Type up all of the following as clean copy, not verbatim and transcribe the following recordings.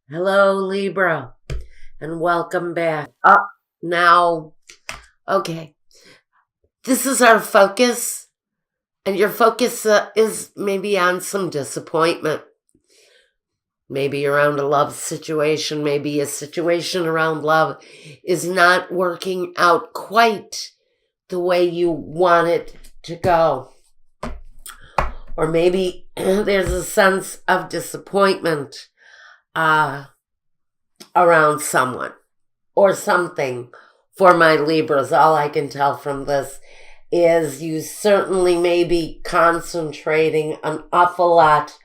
Hello, Libra, and welcome back. Now, okay, this is our focus, and your focus is maybe on some disappointment. Maybe around a love situation, maybe a situation around love is not working out quite the way you want it to go. Or maybe there's a sense of disappointment around someone or something. For my Libras, all I can tell from this is you certainly may be concentrating an awful lot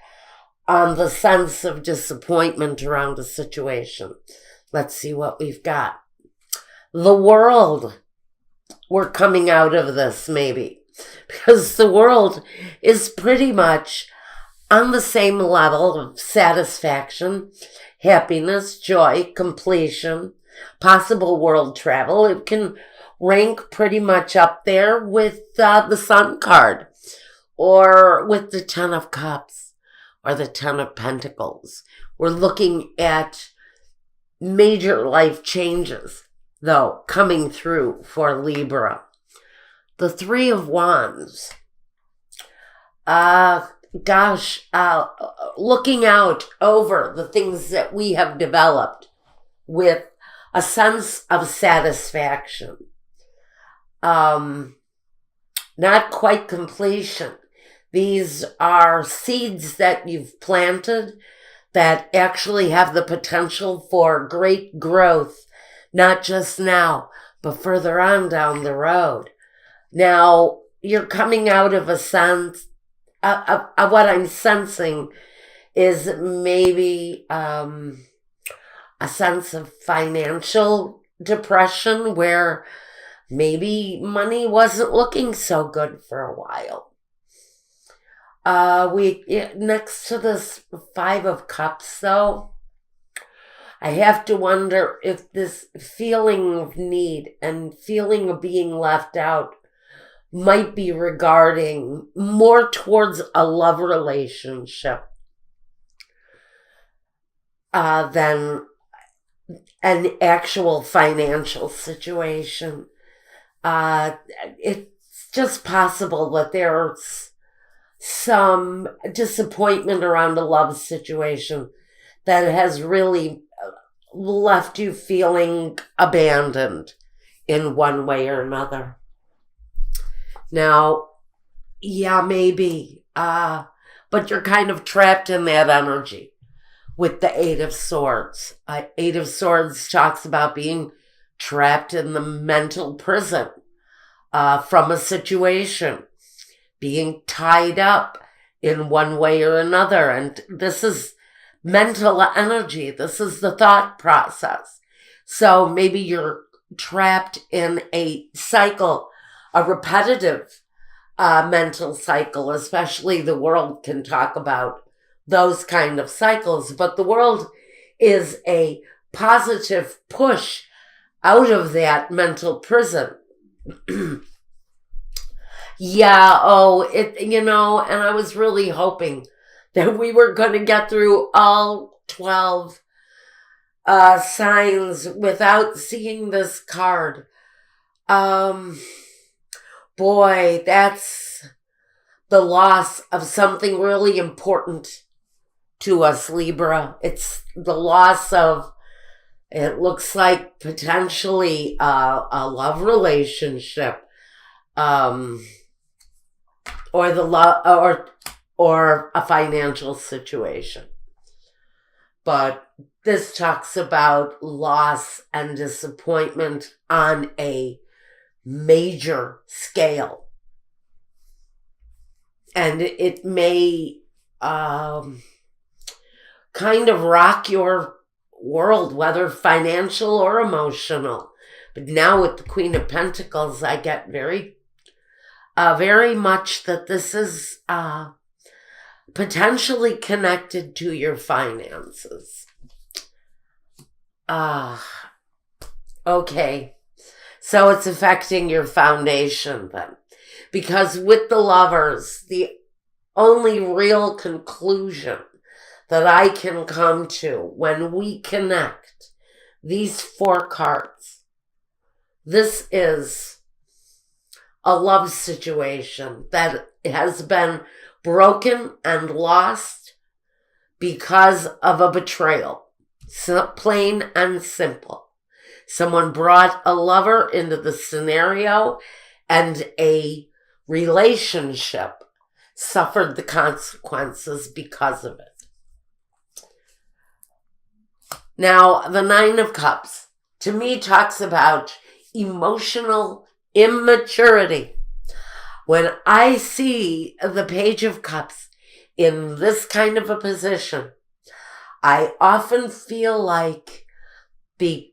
on the sense of disappointment around a situation. Let's see what we've got. The world. We're coming out of this, maybe, because the world is pretty much on the same level of satisfaction, happiness, joy, completion, possible world travel. It can rank pretty much up there with the Sun card, or with the Ten of Cups, or the Ten of Pentacles. We're looking at major life changes, though, coming through for Libra. The Three of Wands. Looking out over the things that we have developed with a sense of satisfaction. Not quite completion. These are seeds that you've planted that actually have the potential for great growth, not just now, but further on down the road. Now, you're coming out of a sense of what I'm sensing is maybe a sense of financial depression where maybe money wasn't looking so good for a while. Next to this Five of Cups, though, I have to wonder if this feeling of need and feeling of being left out might be regarding more towards a love relationship than an actual financial situation. It's just possible that there's some disappointment around a love situation that has really left you feeling abandoned in one way or another. Now, yeah, maybe, but you're kind of trapped in that energy with the Eight of Swords. Eight of Swords talks about being trapped in the mental prison from a situation, being tied up in one way or another. And this is mental energy. This is the thought process. So maybe you're trapped in a cycle, a repetitive mental cycle. Especially the world can talk about those kind of cycles, but the world is a positive push out of that mental prison. And I was really hoping that we were going to get through all 12 signs without seeing this card. Boy, that's the loss of something really important to us, Libra. It's the loss of, it looks like, potentially a love relationship, or a financial situation. But this talks about loss and disappointment on a major scale. And it may kind of rock your world, whether financial or emotional. But now with the Queen of Pentacles, I get very much that this is potentially connected to your finances. Okay. So it's affecting your foundation then. Because with the Lovers, the only real conclusion that I can come to when we connect these 4 cards. This is a love situation that has been broken and lost because of a betrayal. So plain and simple. Someone brought a lover into the scenario and a relationship suffered the consequences because of it. Now, the 9 of Cups, to me, talks about emotional immaturity. When I see the Page of Cups in this kind of a position, I often feel like the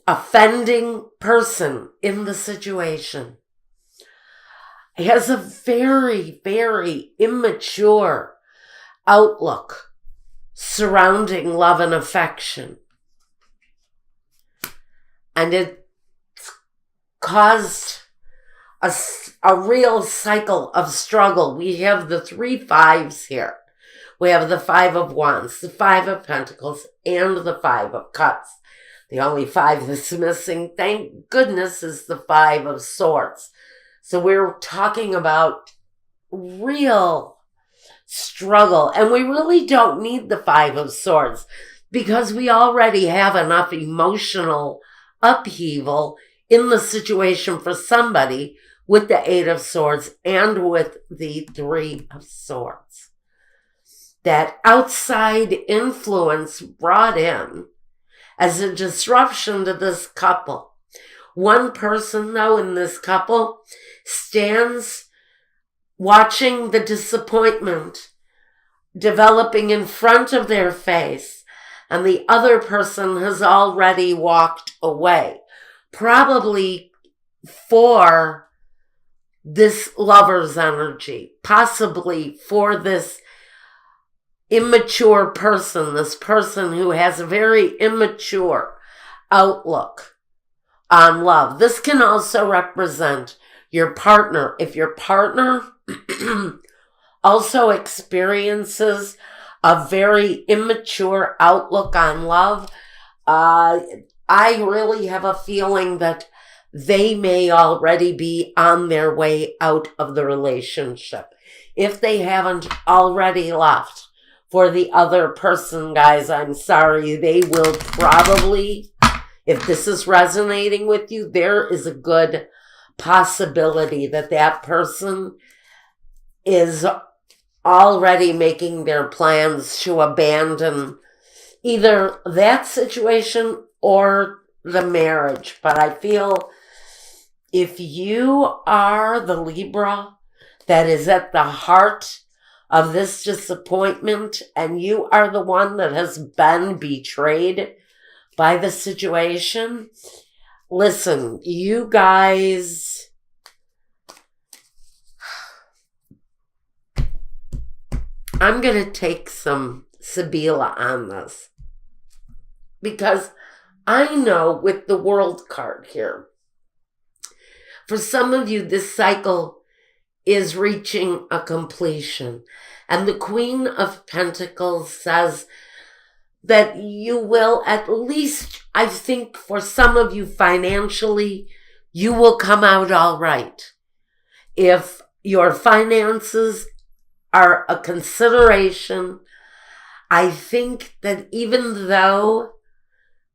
offending person in the situation has a very, very immature outlook surrounding love and affection. And it caused a real cycle of struggle. We have the 3 5s here. We have the 5 of Wands, the 5 of Pentacles, and the 5 of Cups. The only 5 that's missing, thank goodness, is the 5 of Swords. So we're talking about real struggle. And we really don't need the 5 of Swords because we already have enough emotional upheaval in the situation for somebody with the 8 of Swords and with the 3 of Swords. That outside influence brought in as a disruption to this couple. One person, though, in this couple stands watching the disappointment developing in front of their face, and the other person has already walked away, probably for this lover's energy, possibly for this immature person, this person who has a very immature outlook on love. This can also represent your partner. If your partner also experiences a very immature outlook on love, I really have a feeling that they may already be on their way out of the relationship. If they haven't already left for the other person, guys, I'm sorry, they will probably, if this is resonating with you, there is a good possibility that that person is already making their plans to abandon either that situation or the marriage. But I feel if you are the Libra that is at the heart of this disappointment and you are the one that has been betrayed by the situation, listen, you guys, I'm going to take some Sibila on this because I know with the World card here, for some of you, this cycle is reaching a completion. And the Queen of Pentacles says that you will, at least, I think for some of you financially, you will come out all right. If your finances are a consideration, I think that even though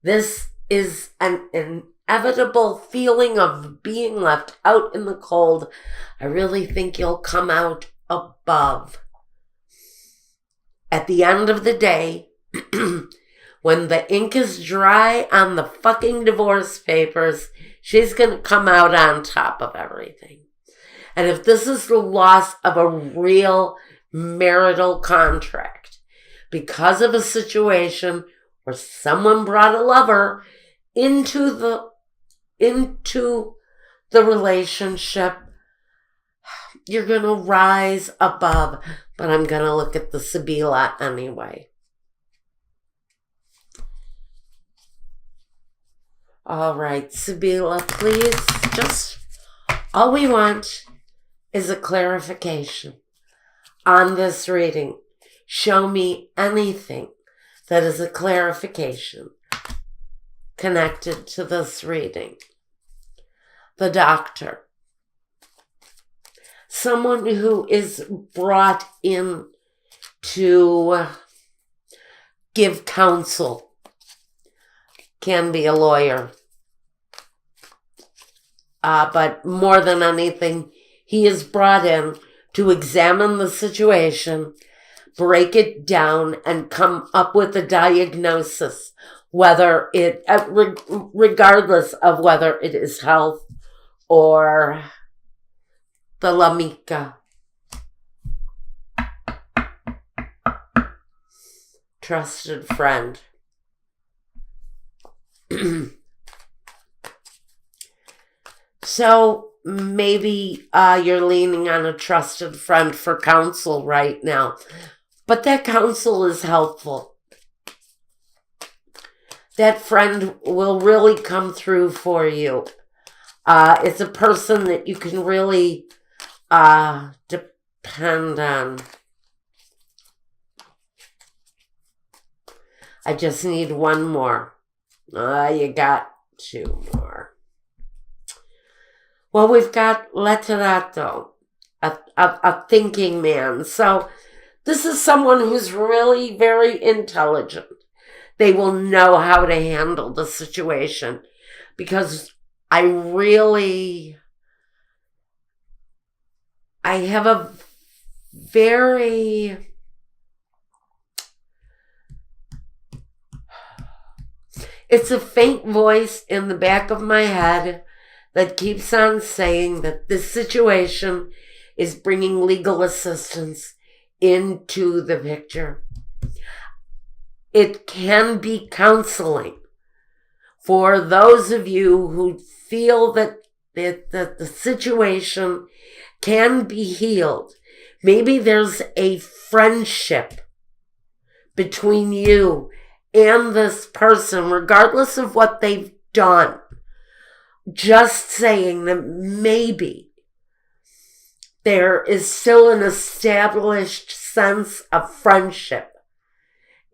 this is an inevitable feeling of being left out in the cold, I really think you'll come out above. At the end of the day, when the ink is dry on the fucking divorce papers, she's going to come out on top of everything. And if this is the loss of a real marital contract because of a situation where someone brought a lover into the relationship, you're going to rise above. But I'm going to look at the Sibila anyway. All right, Sibila, please, just all we want is a clarification on this reading. show me anything that is a clarification connected to this reading. The doctor. Someone who is brought in to give counsel. Can be a lawyer. But more than anything, he is brought in to examine the situation, break it down, and come up with a diagnosis, whether it, regardless of whether it is health or the Lamika. Trusted friend. So maybe you're leaning on a trusted friend for counsel right now, but that counsel is helpful. That friend will really come through for you. It's a person that you can really depend on. I just need one more. You got two more. Well, we've got letterato, a thinking man. So this is someone who's really very intelligent. They will know how to handle the situation, because I have a very... It's a faint voice in the back of my head that keeps on saying that this situation is bringing legal assistance into the picture. It can be counseling for those of you who feel that the situation can be healed. Maybe there's a friendship between you and this person, regardless of what they've done. Just saying that maybe there is still an established sense of friendship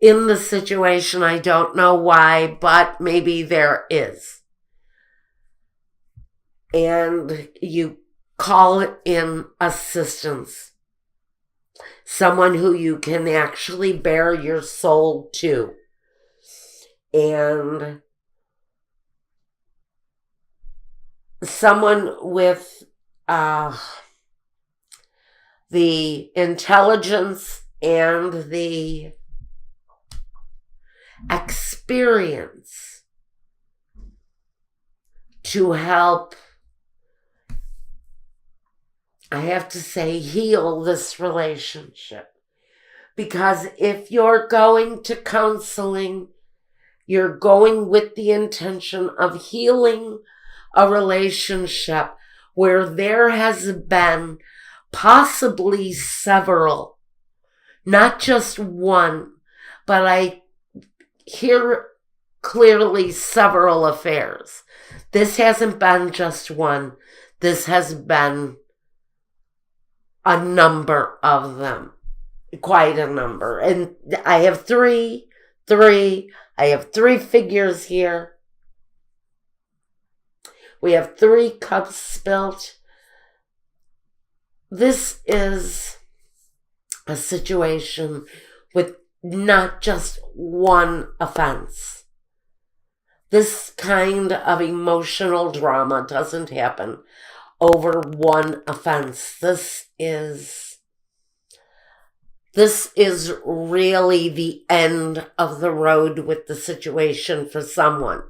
in the situation. I don't know why, but maybe there is. And you call in assistance. Someone who you can actually bare your soul to. And someone with the intelligence and the experience to help, I have to say, heal this relationship. Because if you're going to counseling, you're going with the intention of healing a relationship where there has been possibly several, not just one, but I hear clearly several affairs. This hasn't been just one. This has been a number of them, quite a number. And I have three. I have three figures here. We have 3 cups spilt. This is a situation with not just one offense. This kind of emotional drama doesn't happen over one offense. This is really the end of the road with the situation for someone.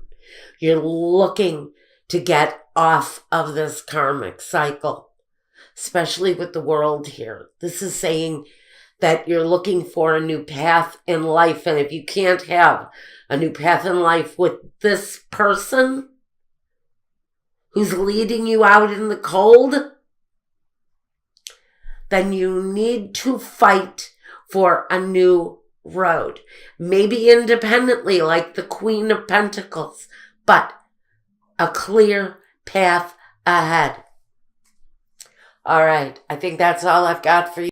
You're looking to get off of this karmic cycle, especially with the world here. This is saying that you're looking for a new path in life. And if you can't have a new path in life with this person who's leading you out in the cold, then you need to fight for a new road. Maybe independently, like the Queen of Pentacles, but a clear path ahead. All right, I think that's all I've got for you.